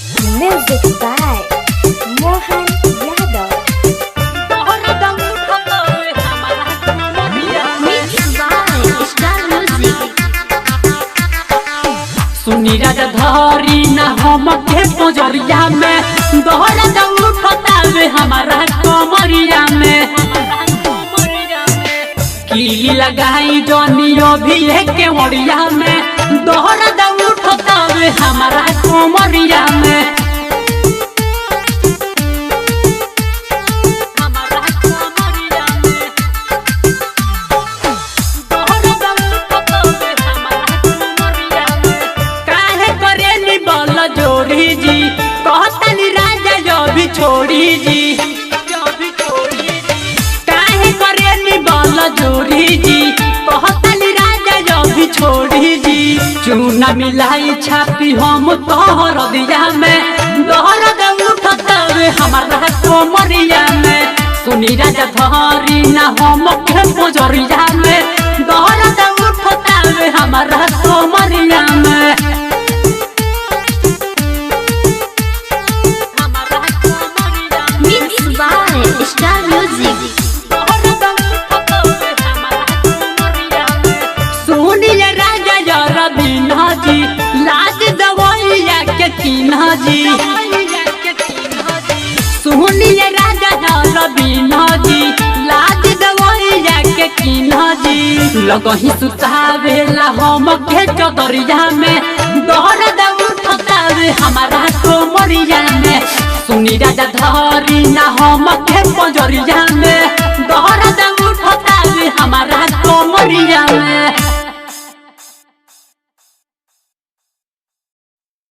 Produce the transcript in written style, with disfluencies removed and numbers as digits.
Music by Mohan Yadav. Mixed by Star Music. सुनी राजा धरी ना हम के पोजरिया में दोहरा दम उठतावे हमारा कमरिया में कीली लगाई जनियो भी है के वड़िया में दोहरा दम उठतावे हमारा कमरिया में जोड़ी जी कहतनी राजा जो भी छोड़ी जी काहे करे निबल जोड़ी जी कहतनी राजा जो भी छोड़ी जी चूना मिलाई छापी हम तोहर दिया में दोहर दम उठतावे हमारा कोमरिया में सुनी राजा धरी ना हम के पोजरिया में दोहर दम उठतावे हमारा कोमरिया में Star Music. सुनिए राजा जरा बिना जी लाज दवाइया के तीना जी सुनिए राजा जरा बिना जी लाज दवाइया के तीना जी लगही सुतावेला हम के चदरिया में दोहर दम उठतावे हमारा कोमरिया में सुनी राजा धरी ना हम के पोजरिया में दोहरा दम